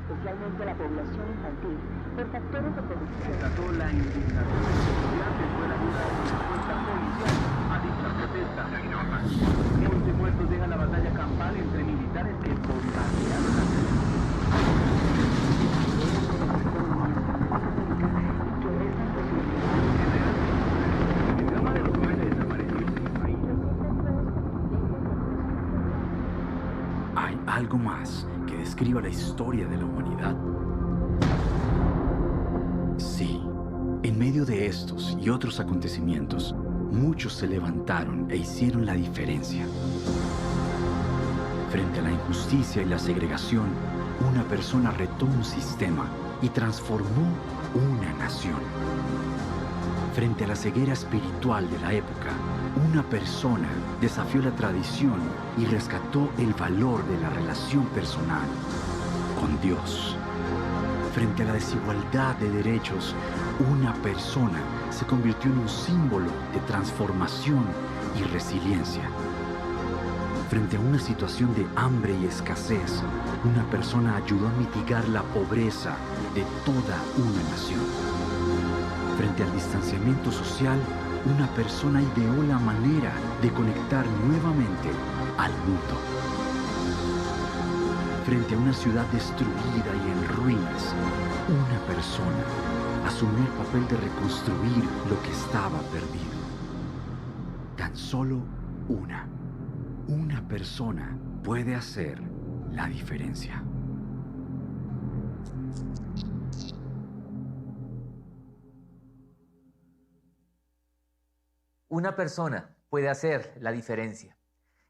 especialmente la población infantil, por factores de corrupción. Desató la indignación de los estudiantes fue la ayuda de la respuesta policial a dicha protesta. 11 muertos deja la batalla campal entre militares que bombardearon la ciudad. El drama de los jóvenes desaparecidos en el país. ¿Hay algo más que describa la historia de la humanidad? Sí, en medio de estos y otros acontecimientos, muchos se levantaron e hicieron la diferencia. Frente a la injusticia y la segregación, una persona retó un sistema y transformó una nación. Frente a la ceguera espiritual de la época, una persona desafió la tradición y rescató el valor de la relación personal con Dios. Frente a la desigualdad de derechos, una persona se convirtió en un símbolo de transformación y resiliencia. Frente a una situación de hambre y escasez, una persona ayudó a mitigar la pobreza de toda una nación. Frente al distanciamiento social, una persona ideó la manera de conectar nuevamente al mundo. Frente a una ciudad destruida y en ruinas, una persona asumió el papel de reconstruir lo que estaba perdido. Tan solo una persona puede hacer la diferencia. Una persona puede hacer la diferencia.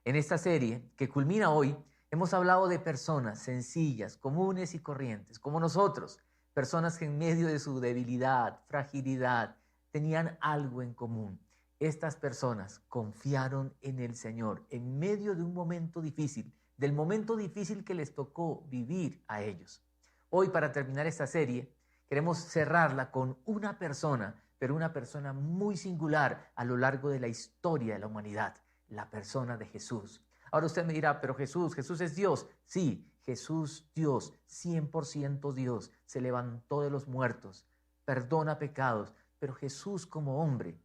En esta serie, que culmina hoy, hemos hablado de personas sencillas, comunes y corrientes, como nosotros, personas que en medio de su debilidad, fragilidad, tenían algo en común. Estas personas confiaron en el Señor en medio de un momento difícil, del momento difícil que les tocó vivir a ellos. Hoy, para terminar esta serie, queremos cerrarla con una persona, pero una persona muy singular a lo largo de la historia de la humanidad, la persona de Jesús. Ahora usted me dirá, pero Jesús es Dios. Sí, Jesús Dios, 100% Dios, se levantó de los muertos, perdona pecados, pero Jesús como hombre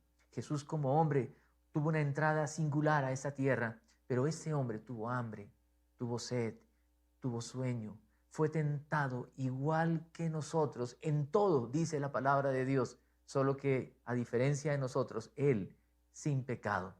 tuvo una entrada singular a esa tierra, pero ese hombre tuvo hambre, tuvo sed, tuvo sueño, fue tentado igual que nosotros en todo, dice la palabra de Dios, solo que a diferencia de nosotros, Él sin pecado.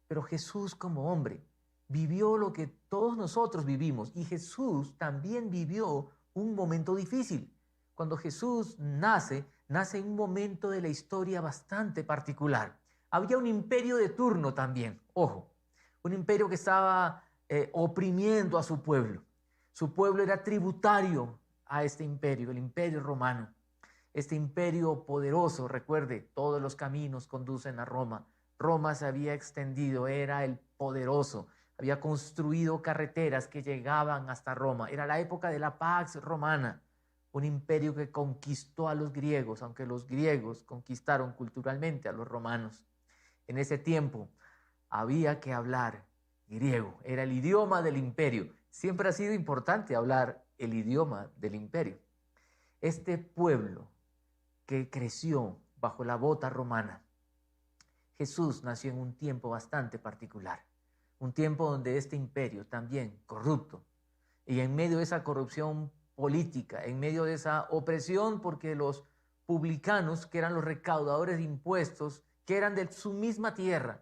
Pero Jesús como hombre vivió lo que todos nosotros vivimos y Jesús también vivió un momento difícil. Cuando Jesús nace en un momento de la historia bastante particular. Había un imperio de turno también, ojo, un imperio que estaba oprimiendo a su pueblo. Su pueblo era tributario a este imperio, el imperio romano. Este imperio poderoso, recuerde, todos los caminos conducen a Roma. Roma se había extendido, era el poderoso, había construido carreteras que llegaban hasta Roma. Era la época de la Pax Romana, un imperio que conquistó a los griegos, aunque los griegos conquistaron culturalmente a los romanos. En ese tiempo había que hablar griego, era el idioma del imperio. Siempre ha sido importante hablar el idioma del imperio. Este pueblo que creció bajo la bota romana, Jesús nació en un tiempo bastante particular, un tiempo donde este imperio también corrupto, y en medio de esa corrupción política, en medio de esa opresión, porque los publicanos, que eran los recaudadores de impuestos, que eran de su misma tierra,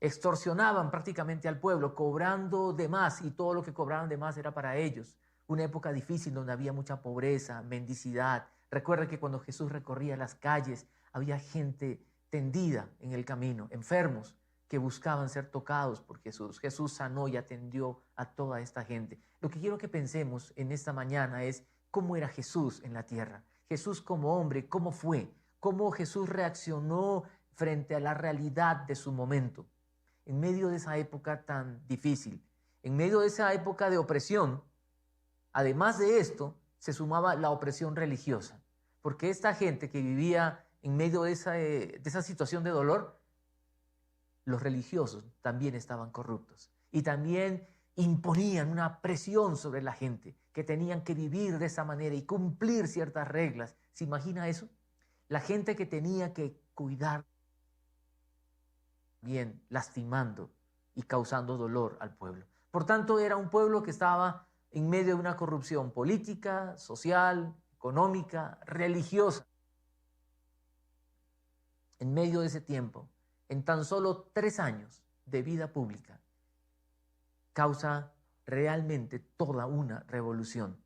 extorsionaban prácticamente al pueblo, cobrando de más, y todo lo que cobraban de más era para ellos. Una época difícil donde había mucha pobreza, mendicidad. Recuerda que cuando Jesús recorría las calles, había gente tendida en el camino, enfermos que buscaban ser tocados por Jesús. Jesús sanó y atendió a toda esta gente. Lo que quiero que pensemos en esta mañana es cómo era Jesús en la tierra. Jesús como hombre, ¿cómo fue? ¿Cómo Jesús reaccionó frente a la realidad de su momento? En medio de esa época tan difícil, en medio de esa época de opresión, además de esto, se sumaba la opresión religiosa, porque esta gente que vivía en medio de esa situación de dolor, los religiosos también estaban corruptos y también imponían una presión sobre la gente, que tenían que vivir de esa manera y cumplir ciertas reglas. ¿Se imagina eso? La gente que tenía que cuidar bien, lastimando y causando dolor al pueblo. Por tanto, era un pueblo que estaba en medio de una corrupción política, social, económica, religiosa. En medio de ese tiempo, en tan solo 3 años de vida pública, causa realmente toda una revolución.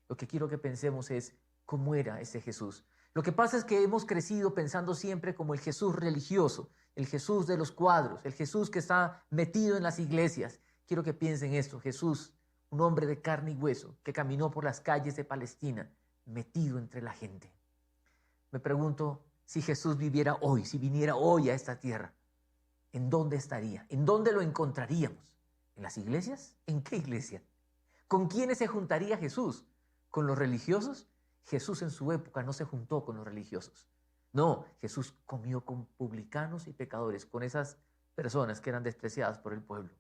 Lo que quiero que pensemos es cómo era ese Jesús. Lo que pasa es que hemos crecido pensando siempre como el Jesús religioso, el Jesús de los cuadros, el Jesús que está metido en las iglesias. Quiero que piensen esto: Jesús, un hombre de carne y hueso, que caminó por las calles de Palestina, metido entre la gente. Me pregunto, si Jesús viviera hoy, si viniera hoy a esta tierra, ¿en dónde estaría? ¿En dónde lo encontraríamos? ¿En las iglesias? ¿En qué iglesia? ¿Con quiénes se juntaría Jesús? ¿Con los religiosos? Jesús en su época no se juntó con los religiosos. No, Jesús comió con publicanos y pecadores, con esas personas que eran despreciadas por el pueblo.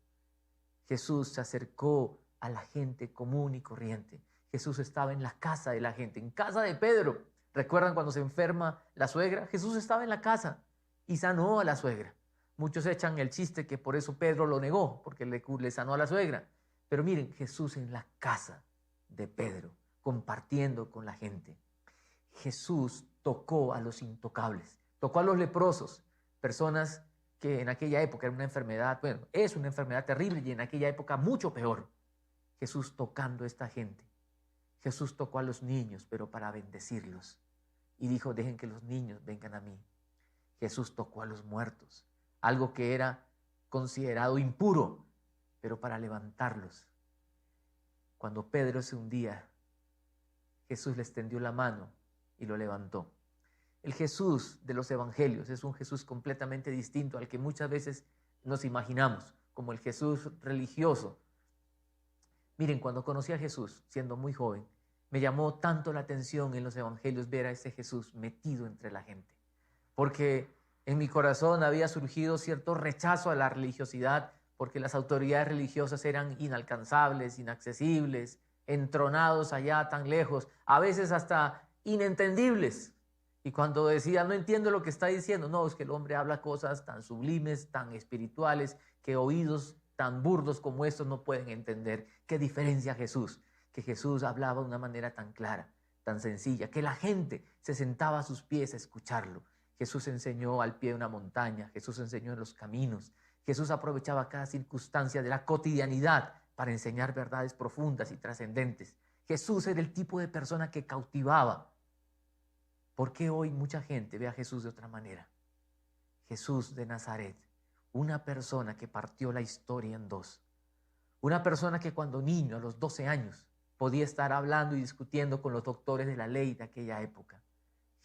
Jesús se acercó a la gente común y corriente. Jesús estaba en la casa de la gente, en casa de Pedro. ¿Recuerdan cuando se enferma la suegra? Jesús estaba en la casa y sanó a la suegra. Muchos echan el chiste que por eso Pedro lo negó, porque le sanó a la suegra. Pero miren, Jesús en la casa de Pedro, compartiendo con la gente. Jesús tocó a los intocables, tocó a los leprosos, personas que en aquella época era una enfermedad, bueno, es una enfermedad terrible y en aquella época mucho peor. Jesús tocando a esta gente. Jesús tocó a los niños, pero para bendecirlos. Y dijo, dejen que los niños vengan a mí. Jesús tocó a los muertos, algo que era considerado impuro, pero para levantarlos. Cuando Pedro se hundía, Jesús le extendió la mano y lo levantó. El Jesús de los evangelios es un Jesús completamente distinto al que muchas veces nos imaginamos, como el Jesús religioso. Miren, cuando conocí a Jesús, siendo muy joven, me llamó tanto la atención en los evangelios ver a ese Jesús metido entre la gente, porque en mi corazón había surgido cierto rechazo a la religiosidad, porque las autoridades religiosas eran inalcanzables, inaccesibles, entronados allá tan lejos, a veces hasta inentendibles. Y cuando decía, no entiendo lo que está diciendo, no, es que el hombre habla cosas tan sublimes, tan espirituales, que oídos tan burdos como estos no pueden entender. ¿Qué diferencia Jesús? Que Jesús hablaba de una manera tan clara, tan sencilla, que la gente se sentaba a sus pies a escucharlo. Jesús enseñó al pie de una montaña, Jesús enseñó en los caminos, Jesús aprovechaba cada circunstancia de la cotidianidad para enseñar verdades profundas y trascendentes. Jesús era el tipo de persona que cautivaba. ¿Por qué hoy mucha gente ve a Jesús de otra manera? Jesús de Nazaret, una persona que partió la historia en dos. Una persona que cuando niño, a los 12 años, podía estar hablando y discutiendo con los doctores de la ley de aquella época.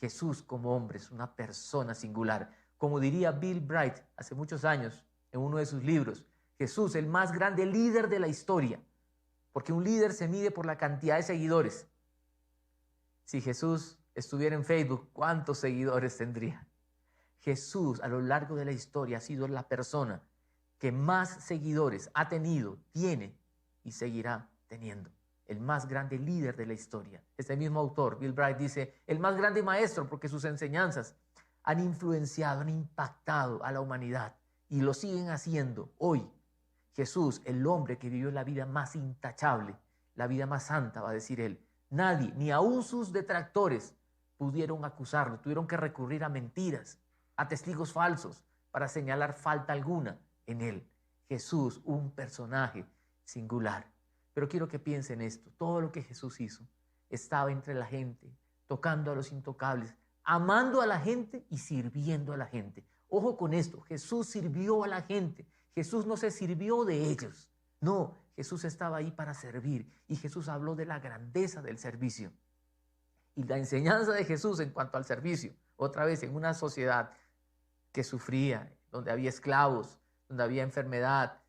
Jesús como hombre es una persona singular. Como diría Bill Bright hace muchos años en uno de sus libros, Jesús, el más grande líder de la historia, porque un líder se mide por la cantidad de seguidores. Si Jesús estuviera en Facebook, ¿cuántos seguidores tendría? Jesús a lo largo de la historia ha sido la persona que más seguidores ha tenido, tiene y seguirá teniendo. El más grande líder de la historia. Este mismo autor, Bill Bright, dice, el más grande maestro, porque sus enseñanzas han influenciado, han impactado a la humanidad y lo siguen haciendo hoy. Jesús, el hombre que vivió la vida más intachable, la vida más santa, va a decir él. Nadie, ni aún sus detractores, pudieron acusarlo, tuvieron que recurrir a mentiras, a testigos falsos, para señalar falta alguna en él. Jesús, un personaje singular. Pero quiero que piensen esto, todo lo que Jesús hizo, estaba entre la gente, tocando a los intocables, amando a la gente y sirviendo a la gente. Ojo con esto, Jesús sirvió a la gente, Jesús no se sirvió de ellos, no, Jesús estaba ahí para servir y Jesús habló de la grandeza del servicio. Y la enseñanza de Jesús en cuanto al servicio, otra vez en una sociedad que sufría, donde había esclavos, donde había enfermedad,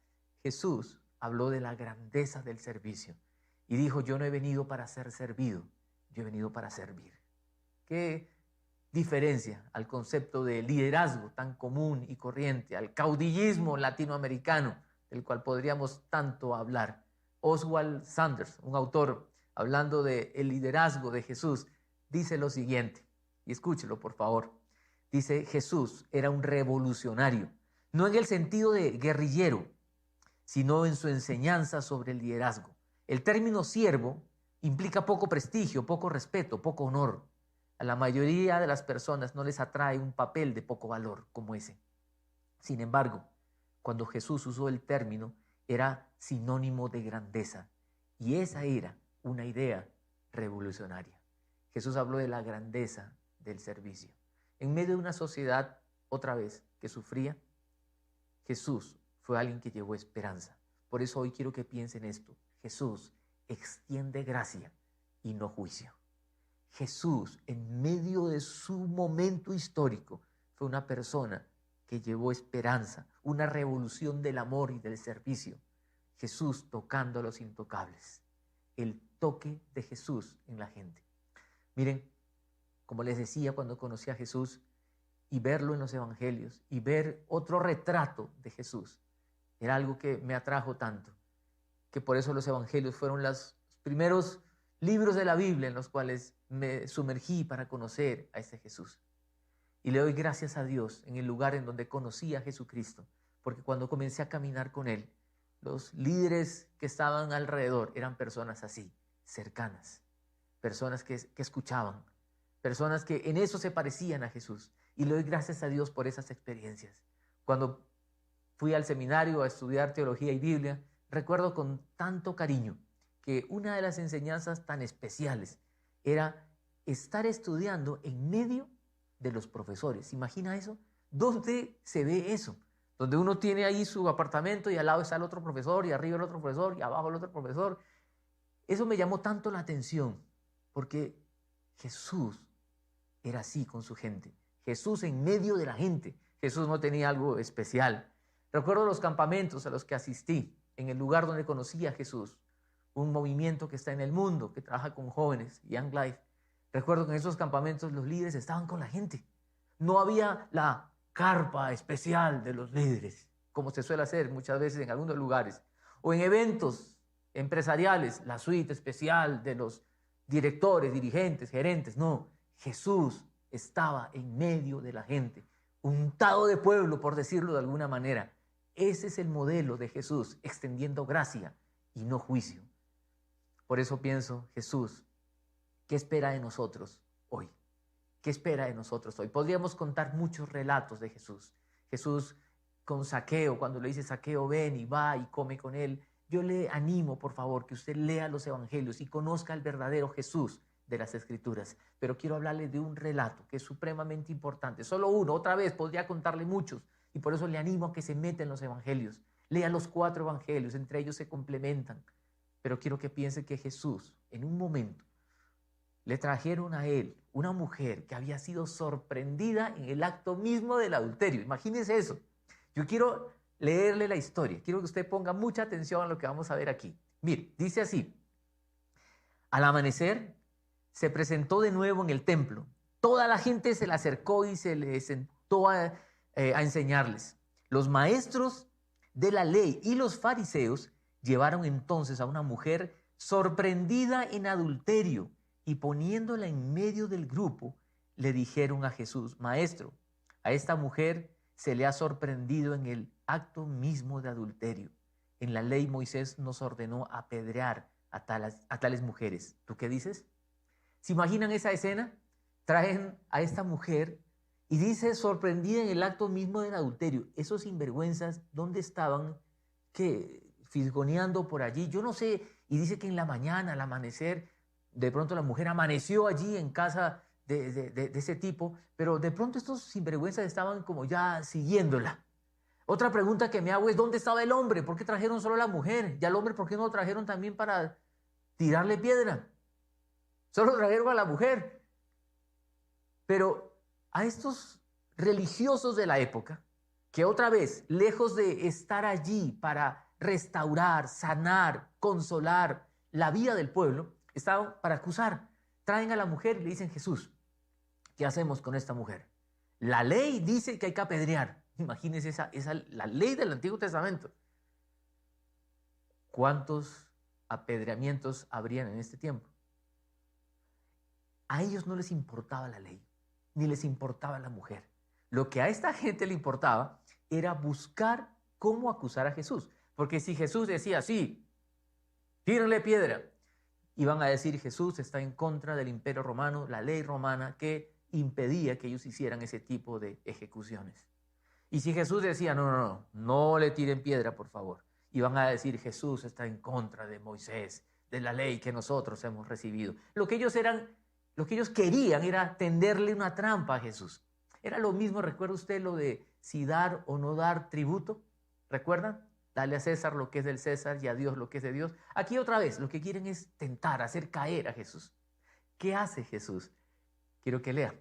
Jesús habló de la grandeza del servicio y dijo, yo no he venido para ser servido, yo he venido para servir. ¿Qué diferencia al concepto de liderazgo tan común y corriente, al caudillismo latinoamericano, del cual podríamos tanto hablar? Oswald Sanders, un autor, hablando del liderazgo de Jesús, dice lo siguiente, y escúchelo por favor. Dice, Jesús era un revolucionario, no en el sentido de guerrillero, sino en su enseñanza sobre el liderazgo. El término siervo implica poco prestigio, poco respeto, poco honor. A la mayoría de las personas no les atrae un papel de poco valor como ese. Sin embargo, cuando Jesús usó el término, era sinónimo de grandeza. Y esa era una idea revolucionaria. Jesús habló de la grandeza del servicio. En medio de una sociedad, otra vez, que sufría, Jesús fue alguien que llevó esperanza. Por eso hoy quiero que piensen esto. Jesús extiende gracia y no juicio. Jesús, en medio de su momento histórico, fue una persona que llevó esperanza, una revolución del amor y del servicio. Jesús tocando a los intocables. El toque de Jesús en la gente. Miren, como les decía cuando conocí a Jesús y verlo en los evangelios y ver otro retrato de Jesús, era algo que me atrajo tanto, que por eso los evangelios fueron los primeros libros de la Biblia en los cuales me sumergí para conocer a ese Jesús. Y le doy gracias a Dios en el lugar en donde conocí a Jesucristo, porque cuando comencé a caminar con Él, los líderes que estaban alrededor eran personas así, cercanas, personas que escuchaban, personas que en eso se parecían a Jesús. Y le doy gracias a Dios por esas experiencias. Cuando fui al seminario a estudiar teología y Biblia, recuerdo con tanto cariño que una de las enseñanzas tan especiales era estar estudiando en medio de los profesores. ¿Imagina eso? ¿Dónde se ve eso? Donde uno tiene ahí su apartamento y al lado está el otro profesor y arriba el otro profesor y abajo el otro profesor. Eso me llamó tanto la atención porque Jesús era así con su gente. Jesús en medio de la gente. Jesús no tenía algo especial. Recuerdo los campamentos a los que asistí en el lugar donde conocí a Jesús. Un movimiento que está en el mundo, que trabaja con jóvenes, Young Life. Recuerdo que en esos campamentos los líderes estaban con la gente. No había la carpa especial de los líderes, como se suele hacer muchas veces en algunos lugares. O en eventos empresariales, la suite especial de los directores, dirigentes, gerentes. No, Jesús estaba en medio de la gente, untado de pueblo, por decirlo de alguna manera. Ese es el modelo de Jesús, extendiendo gracia y no juicio. Por eso pienso, Jesús, ¿qué espera de nosotros hoy? ¿Qué espera de nosotros hoy? Podríamos contar muchos relatos de Jesús. Jesús con Zaqueo, cuando le dice Zaqueo, ven y va y come con él. Yo le animo, por favor, que usted lea los evangelios y conozca al verdadero Jesús de las Escrituras. Pero quiero hablarle de un relato que es supremamente importante. Solo uno, otra vez, podría contarle muchos. Y por eso le animo a que se meta en los evangelios. Lea los 4 evangelios, entre ellos se complementan. Pero quiero que piense que Jesús, en un momento, le trajeron a él una mujer que había sido sorprendida en el acto mismo del adulterio. Imagínense eso. Yo quiero leerle la historia. Quiero que usted ponga mucha atención a lo que vamos a ver aquí. Mire, dice así. Al amanecer, se presentó de nuevo en el templo. Toda la gente se le acercó y se le sentó a enseñarles. Los maestros de la ley y los fariseos llevaron entonces a una mujer sorprendida en adulterio y poniéndola en medio del grupo, le dijeron a Jesús, Maestro, a esta mujer se le ha sorprendido en el acto mismo de adulterio. En la ley Moisés nos ordenó apedrear a tales mujeres. ¿Tú qué dices? ¿Se imaginan esa escena? Traen a esta mujer y dice sorprendida en el acto mismo del adulterio. Esos sinvergüenzas, ¿dónde estaban? ¿Qué? Fisgoneando por allí. Yo no sé. Y dice que en la mañana, al amanecer, de pronto la mujer amaneció allí en casa de ese tipo, pero de pronto estos sinvergüenzas estaban como ya siguiéndola. Otra pregunta que me hago es, ¿dónde estaba el hombre? ¿Por qué trajeron solo a la mujer? ¿Y al hombre por qué no lo trajeron también para tirarle piedra? Solo trajeron a la mujer. Pero a estos religiosos de la época, que otra vez, lejos de estar allí para restaurar, sanar, consolar la vida del pueblo, estaban para acusar. Traen a la mujer y le dicen, Jesús, ¿qué hacemos con esta mujer? La ley dice que hay que apedrear. Imagínense la ley del Antiguo Testamento. ¿Cuántos apedreamientos habrían en este tiempo. A ellos no les importaba la ley, ni les importaba la mujer. Lo que a esta gente le importaba era buscar cómo acusar a Jesús. Porque si Jesús decía, sí, tírenle piedra, iban a decir, Jesús está en contra del imperio romano, la ley romana que impedía que ellos hicieran ese tipo de ejecuciones. Y si Jesús decía, no le tiren piedra, por favor, iban a decir, Jesús está en contra de Moisés, de la ley que nosotros hemos recibido. Lo que ellos querían era tenderle una trampa a Jesús. Era lo mismo, ¿recuerda usted lo de si dar o no dar tributo? ¿Recuerdan? Dale a César lo que es del César y a Dios lo que es de Dios. Aquí otra vez, lo que quieren es tentar, hacer caer a Jesús. ¿Qué hace Jesús? Quiero que lea.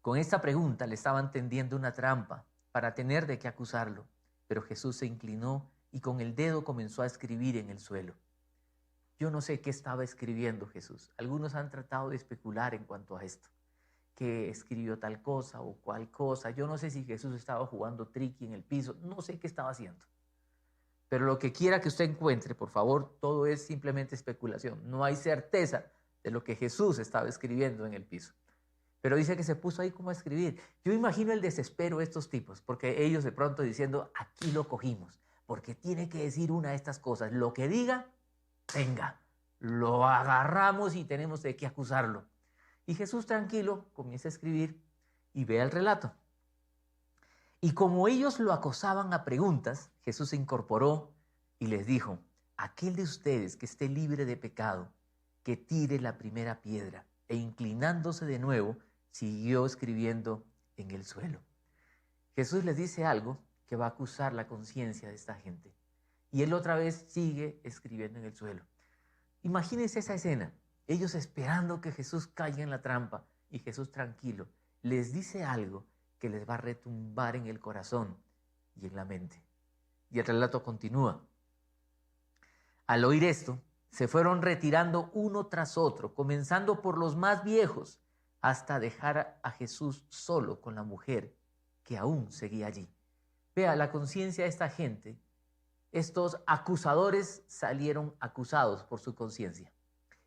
Con esta pregunta le estaban tendiendo una trampa para tener de qué acusarlo, pero Jesús se inclinó y con el dedo comenzó a escribir en el suelo. Yo no sé qué estaba escribiendo Jesús. Algunos han tratado de especular en cuanto a esto, que escribió tal cosa o cual cosa. Yo no sé si Jesús estaba jugando triqui en el piso, no sé qué estaba haciendo. Pero lo que quiera que usted encuentre, por favor, todo es simplemente especulación. No hay certeza de lo que Jesús estaba escribiendo en el piso. Pero dice que se puso ahí como a escribir. Yo imagino el desespero de estos tipos, porque ellos de pronto diciendo, aquí lo cogimos, porque tiene que decir una de estas cosas. Lo que diga, venga, lo agarramos y tenemos de qué acusarlo. Y Jesús tranquilo comienza a escribir y ve el relato. Y como ellos lo acosaban a preguntas, Jesús se incorporó y les dijo, aquel de ustedes que esté libre de pecado, que tire la primera piedra. E inclinándose de nuevo, siguió escribiendo en el suelo. Jesús les dice algo que va a acusar la conciencia de esta gente. Y él otra vez sigue escribiendo en el suelo. Imagínense esa escena. Ellos esperando que Jesús caiga en la trampa y Jesús tranquilo les dice algo que les va a retumbar en el corazón y en la mente. Y el relato continúa. Al oír esto, se fueron retirando uno tras otro, comenzando por los más viejos, hasta dejar a Jesús solo con la mujer que aún seguía allí. Vea, la conciencia de esta gente, estos acusadores salieron acusados por su conciencia.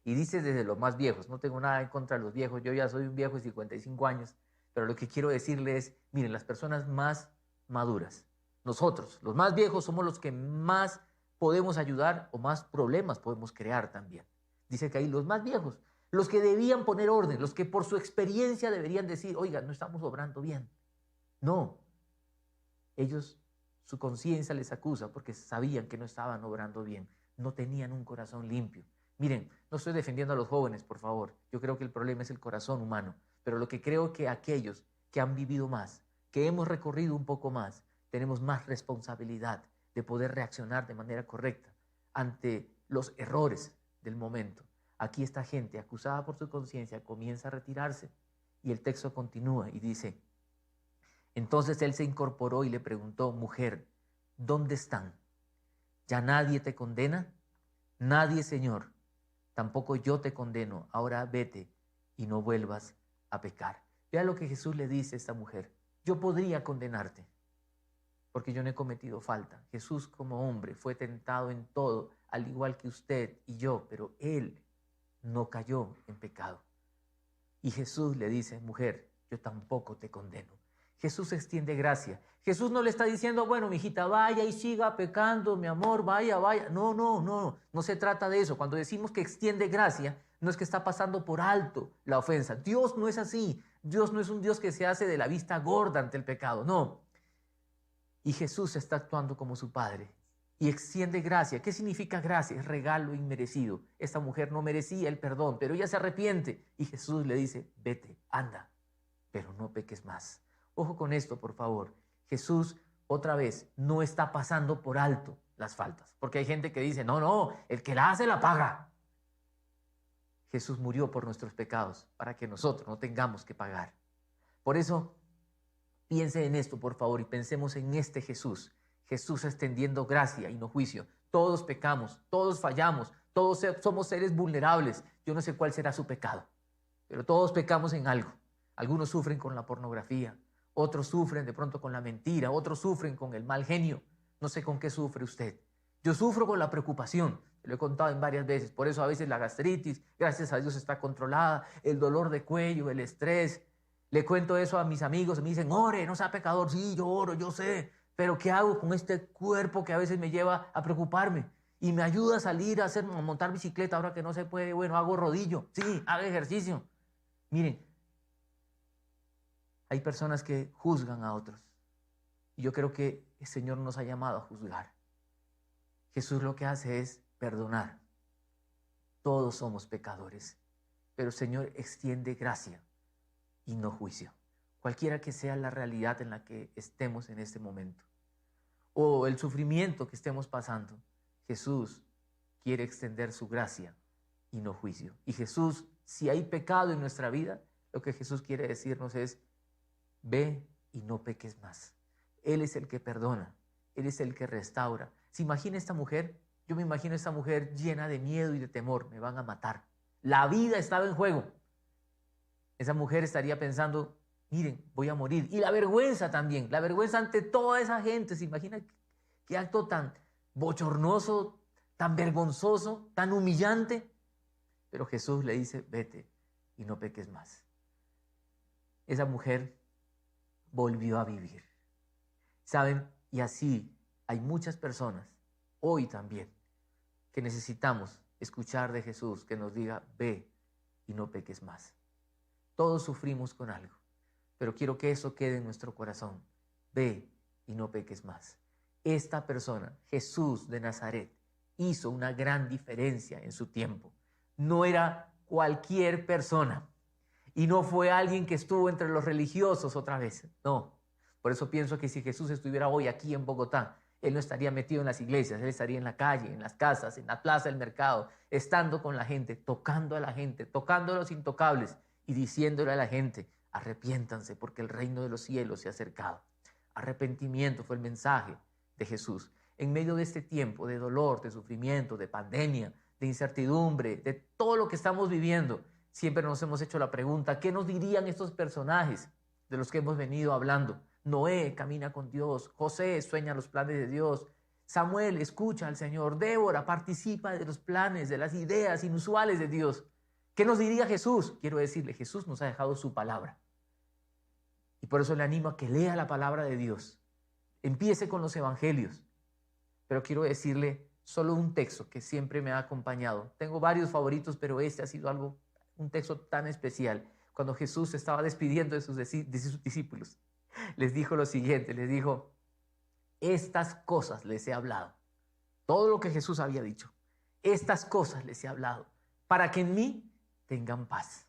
Y dice desde los más viejos, no tengo nada en contra de los viejos, yo ya soy un viejo de 55 años, pero lo que quiero decirles es, miren, las personas más maduras, nosotros, los más viejos, somos los que más podemos ayudar o más problemas podemos crear también. Dice que ahí los más viejos, los que debían poner orden, los que por su experiencia deberían decir, oiga, no estamos obrando bien. No, ellos, su conciencia les acusa porque sabían que no estaban obrando bien, no tenían un corazón limpio. Miren, no estoy defendiendo a los jóvenes, por favor. Yo creo que el problema es el corazón humano. Pero lo que creo que aquellos que han vivido más, que hemos recorrido un poco más, tenemos más responsabilidad de poder reaccionar de manera correcta ante los errores del momento. Aquí esta gente, acusada por su conciencia, comienza a retirarse. Y el texto continúa y dice, entonces él se incorporó y le preguntó, mujer, ¿dónde están? ¿Ya nadie te condena? Nadie, Señor. Tampoco yo te condeno, ahora vete y no vuelvas a pecar. Vea lo que Jesús le dice a esta mujer. Yo podría condenarte, porque yo no he cometido falta. Jesús como hombre fue tentado en todo, al igual que usted y yo, pero él no cayó en pecado. Y Jesús le dice, mujer, yo tampoco te condeno. Jesús extiende gracia. Jesús no le está diciendo, bueno, mijita, vaya y siga pecando, mi amor, vaya. No se trata de eso. Cuando decimos que extiende gracia, no es que está pasando por alto la ofensa. Dios no es así. Dios no es un Dios que se hace de la vista gorda ante el pecado, no. Y Jesús está actuando como su Padre y extiende gracia. ¿Qué significa gracia? Es regalo inmerecido. Esta mujer no merecía el perdón, pero ella se arrepiente y Jesús le dice, vete, anda, pero no peques más. Ojo con esto, por favor. Jesús, otra vez, no está pasando por alto las faltas. Porque hay gente que dice, no, el que la hace la paga. Jesús murió por nuestros pecados para que nosotros no tengamos que pagar. Por eso, piense en esto, por favor, y pensemos en este Jesús. Jesús extendiendo gracia y no juicio. Todos pecamos, todos fallamos, todos somos seres vulnerables. Yo no sé cuál será su pecado, pero todos pecamos en algo. Algunos sufren con la pornografía, otros sufren de pronto con la mentira, otros sufren con el mal genio. No sé con qué sufre usted. Yo sufro con la preocupación. Lo he contado en varias veces. Por eso a veces la gastritis, gracias a Dios, está controlada. El dolor de cuello, el estrés. Le cuento eso a mis amigos. Me dicen, ore, no sea pecador. Sí, yo oro, yo sé. Pero ¿qué hago con este cuerpo que a veces me lleva a preocuparme? Y me ayuda a salir a montar bicicleta ahora que no se puede. Bueno, hago rodillo. Sí, hago ejercicio. Miren, hay personas que juzgan a otros. Y yo creo que el Señor nos ha llamado a juzgar. Jesús lo que hace es perdonar. Todos somos pecadores, pero el Señor extiende gracia y no juicio. Cualquiera que sea la realidad en la que estemos en este momento, o el sufrimiento que estemos pasando, Jesús quiere extender su gracia y no juicio. Y Jesús, si hay pecado en nuestra vida, lo que Jesús quiere decirnos es, ve y no peques más. Él es el que perdona, Él es el que restaura. ¿Se imagina esta mujer? Yo me imagino esta mujer llena de miedo y de temor, me van a matar. La vida estaba en juego. Esa mujer estaría pensando, miren, voy a morir. Y la vergüenza también, la vergüenza ante toda esa gente. ¿Se imagina qué acto tan bochornoso, tan vergonzoso, tan humillante? Pero Jesús le dice, vete y no peques más. Esa mujer volvió a vivir. ¿Saben? Y así hay muchas personas, hoy también, que necesitamos escuchar de Jesús que nos diga, ve y no peques más. Todos sufrimos con algo, pero quiero que eso quede en nuestro corazón. Ve y no peques más. Esta persona, Jesús de Nazaret, hizo una gran diferencia en su tiempo. No era cualquier persona y no fue alguien que estuvo entre los religiosos otra vez, no. Por eso pienso que si Jesús estuviera hoy aquí en Bogotá, Él no estaría metido en las iglesias, Él estaría en la calle, en las casas, en la plaza del mercado, estando con la gente, tocando a la gente, tocando a los intocables y diciéndole a la gente, arrepiéntanse porque el reino de los cielos se ha acercado. Arrepentimiento fue el mensaje de Jesús. En medio de este tiempo de dolor, de sufrimiento, de pandemia, de incertidumbre, de todo lo que estamos viviendo, siempre nos hemos hecho la pregunta, ¿qué nos dirían estos personajes de los que hemos venido hablando? Noé camina con Dios, José sueña los planes de Dios, Samuel escucha al Señor, Débora participa de los planes, de las ideas inusuales de Dios. ¿Qué nos diría Jesús? Quiero decirle, Jesús nos ha dejado su palabra. Y por eso le animo a que lea la palabra de Dios. Empiece con los evangelios. Pero quiero decirle solo un texto que siempre me ha acompañado. Tengo varios favoritos, pero este ha sido un texto tan especial. Cuando Jesús se estaba despidiendo de sus discípulos, les dijo lo siguiente, les dijo, estas cosas les he hablado. Todo lo que Jesús había dicho, estas cosas les he hablado, para que en mí tengan paz.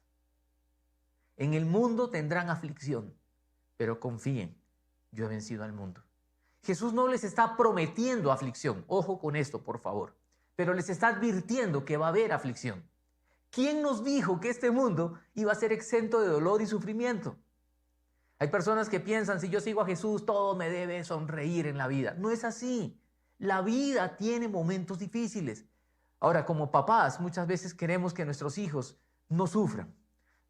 En el mundo tendrán aflicción, pero confíen, yo he vencido al mundo. Jesús no les está prometiendo aflicción, ojo con esto, por favor, pero les está advirtiendo que va a haber aflicción. ¿Quién nos dijo que este mundo iba a ser exento de dolor y sufrimiento? Hay personas que piensan, si yo sigo a Jesús, todo me debe sonreír en la vida. No es así. La vida tiene momentos difíciles. Ahora, como papás, muchas veces queremos que nuestros hijos no sufran.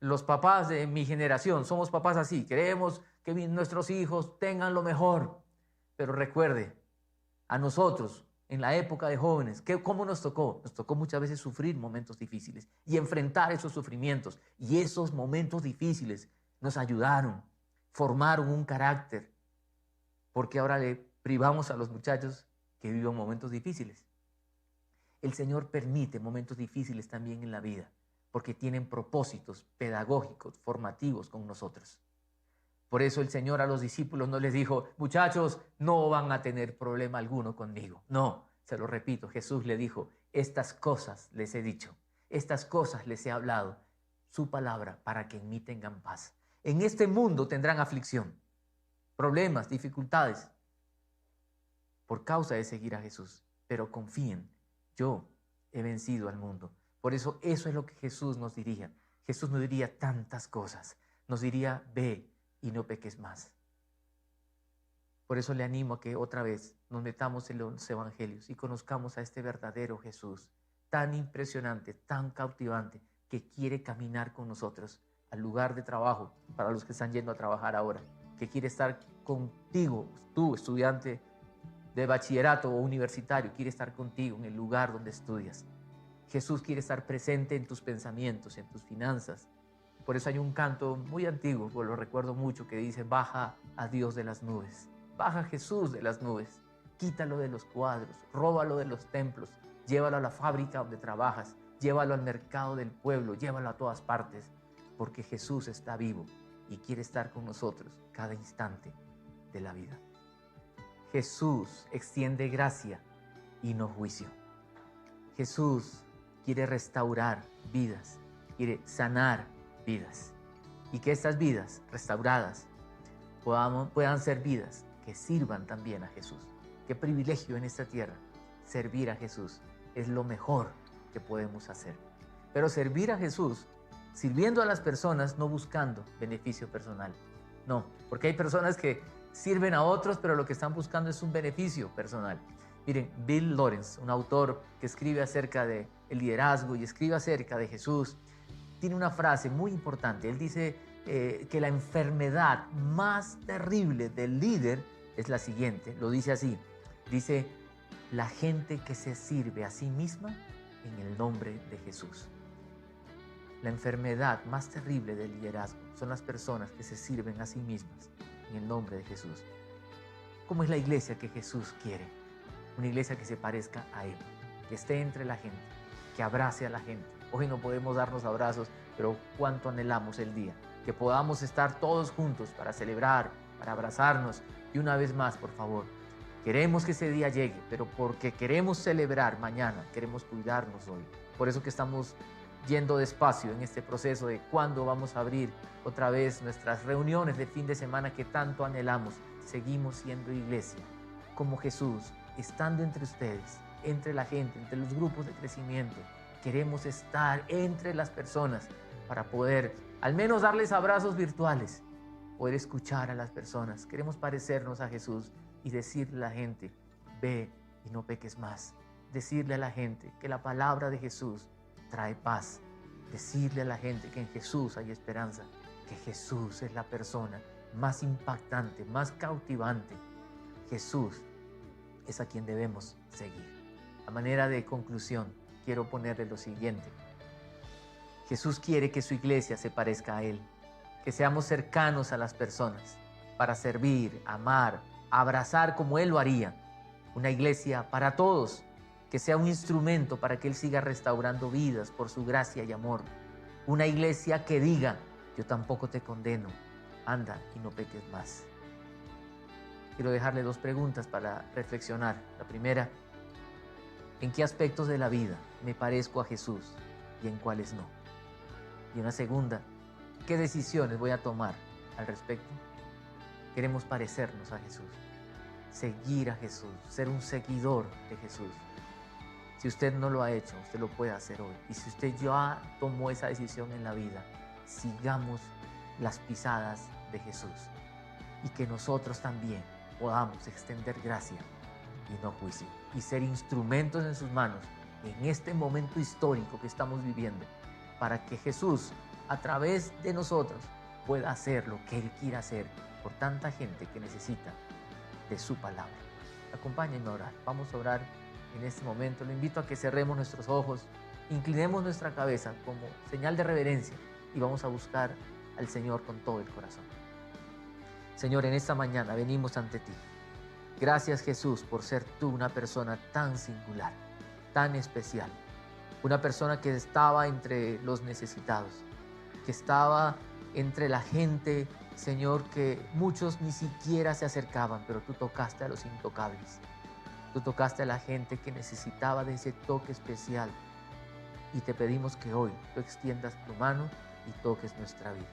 Los papás de mi generación, somos papás así. Queremos que nuestros hijos tengan lo mejor. Pero recuerde, a nosotros, en la época de jóvenes, ¿cómo nos tocó? Nos tocó muchas veces sufrir momentos difíciles y enfrentar esos sufrimientos. Y esos momentos difíciles nos ayudaron, formaron un carácter, porque ahora le privamos a los muchachos que vivan momentos difíciles. El Señor permite momentos difíciles también en la vida, porque tienen propósitos pedagógicos, formativos con nosotros. Por eso el Señor a los discípulos no les dijo, muchachos, no van a tener problema alguno conmigo. No, se lo repito, Jesús le dijo, estas cosas les he dicho, estas cosas les he hablado, su palabra para que en mí tengan paz. En este mundo tendrán aflicción, problemas, dificultades, por causa de seguir a Jesús. Pero confíen, yo he vencido al mundo. Por eso es lo que Jesús nos diría. Jesús nos diría tantas cosas. Nos diría, ve y no peques más. Por eso le animo a que otra vez nos metamos en los evangelios y conozcamos a este verdadero Jesús, tan impresionante, tan cautivante, que quiere caminar con nosotros al lugar de trabajo, para los que están yendo a trabajar ahora, que quiere estar contigo, tú, estudiante de bachillerato o universitario quiere estar contigo en el lugar donde estudias. Jesús quiere estar presente en tus pensamientos, en tus finanzas. Por eso hay un canto muy antiguo, lo recuerdo mucho, que dice: baja a Dios de las nubes, baja Jesús de las nubes, quítalo de los cuadros, róbalo de los templos, llévalo a la fábrica donde trabajas, llévalo al mercado del pueblo, llévalo a todas partes, porque Jesús está vivo y quiere estar con nosotros cada instante de la vida. Jesús extiende gracia y no juicio. Jesús quiere restaurar vidas, quiere sanar vidas, y que estas vidas restauradas puedan ser vidas que sirvan también a Jesús. Qué privilegio en esta tierra. Servir a Jesús es lo mejor que podemos hacer. Pero servir a Jesús sirviendo a las personas, no buscando beneficio personal. No, porque hay personas que sirven a otros, pero lo que están buscando es un beneficio personal. Miren, Bill Lawrence, un autor que escribe acerca del liderazgo y escribe acerca de Jesús, tiene una frase muy importante. Él dice que la enfermedad más terrible del líder es la siguiente. Lo dice así. Dice: la gente que se sirve a sí misma en el nombre de Jesús. La enfermedad más terrible del liderazgo son las personas que se sirven a sí mismas en el nombre de Jesús. ¿Cómo es la iglesia que Jesús quiere? Una iglesia que se parezca a Él, que esté entre la gente, que abrace a la gente. Hoy no podemos darnos abrazos, pero cuánto anhelamos el día, que podamos estar todos juntos para celebrar, para abrazarnos. Y una vez más, por favor, queremos que ese día llegue, pero porque queremos celebrar mañana, queremos cuidarnos hoy. Por eso que estamos yendo despacio en este proceso de cuándo vamos a abrir otra vez nuestras reuniones de fin de semana que tanto anhelamos. Seguimos siendo iglesia, como Jesús, estando entre ustedes, entre la gente, entre los grupos de crecimiento. Queremos estar entre las personas para poder al menos darles abrazos virtuales, poder escuchar a las personas. Queremos parecernos a Jesús y decirle a la gente: ve y no peques más. Decirle a la gente que la palabra de Jesús trae paz. Decirle a la gente que en Jesús hay esperanza, que Jesús es la persona más impactante, más cautivante. Jesús es a quien debemos seguir. A manera de conclusión, quiero ponerle lo siguiente. Jesús quiere que su iglesia se parezca a Él, que seamos cercanos a las personas para servir, amar, abrazar como Él lo haría. Una iglesia para todos, que sea un instrumento para que Él siga restaurando vidas por su gracia y amor. Una iglesia que diga: yo tampoco te condeno, anda y no peques más. Quiero dejarle dos preguntas para reflexionar. La primera: ¿en qué aspectos de la vida me parezco a Jesús y en cuáles no? Y una segunda: ¿qué decisiones voy a tomar al respecto? Queremos parecernos a Jesús, seguir a Jesús, ser un seguidor de Jesús. Si usted no lo ha hecho, usted lo puede hacer hoy. Y si usted ya tomó esa decisión en la vida, sigamos las pisadas de Jesús. Y que nosotros también podamos extender gracia y no juicio. Y ser instrumentos en sus manos en este momento histórico que estamos viviendo, para que Jesús, a través de nosotros, pueda hacer lo que Él quiera hacer por tanta gente que necesita de su palabra. Acompáñenme a orar. Vamos a orar en este momento. Lo invito a que cerremos nuestros ojos, inclinemos nuestra cabeza como señal de reverencia y vamos a buscar al Señor con todo el corazón. Señor, en esta mañana venimos ante ti. Gracias, Jesús, por ser tú una persona tan singular, tan especial. Una persona que estaba entre los necesitados, que estaba entre la gente, Señor, que muchos ni siquiera se acercaban, pero tú tocaste a los intocables. Tú tocaste a la gente que necesitaba de ese toque especial. Y te pedimos que hoy tú extiendas tu mano y toques nuestra vida.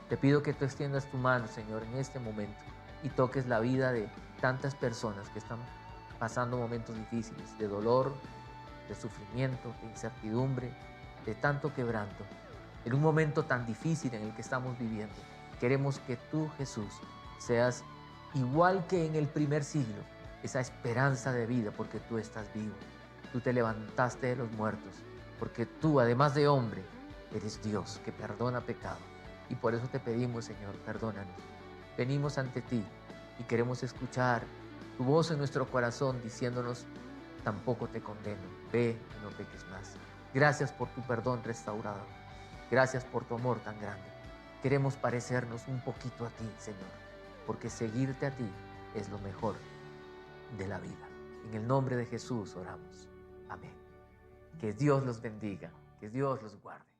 Te pido que tú extiendas tu mano, Señor, en este momento y toques la vida de tantas personas que están pasando momentos difíciles, de dolor, de sufrimiento, de incertidumbre, de tanto quebranto. En un momento tan difícil en el que estamos viviendo, queremos que tú, Jesús, seas igual que en el primer siglo, esa esperanza de vida, porque tú estás vivo. Tú te levantaste de los muertos, porque tú, además de hombre, eres Dios que perdona pecado. Y por eso te pedimos, Señor, perdónanos. Venimos ante ti y queremos escuchar Tu voz en nuestro corazón diciéndonos, tampoco te condeno, ve y no peques más. Gracias por tu perdón restaurador. Gracias por tu amor tan grande. Queremos parecernos un poquito a ti, Señor, porque seguirte a ti es lo mejor de la vida. En el nombre de Jesús oramos. Amén. Que Dios los bendiga, que Dios los guarde.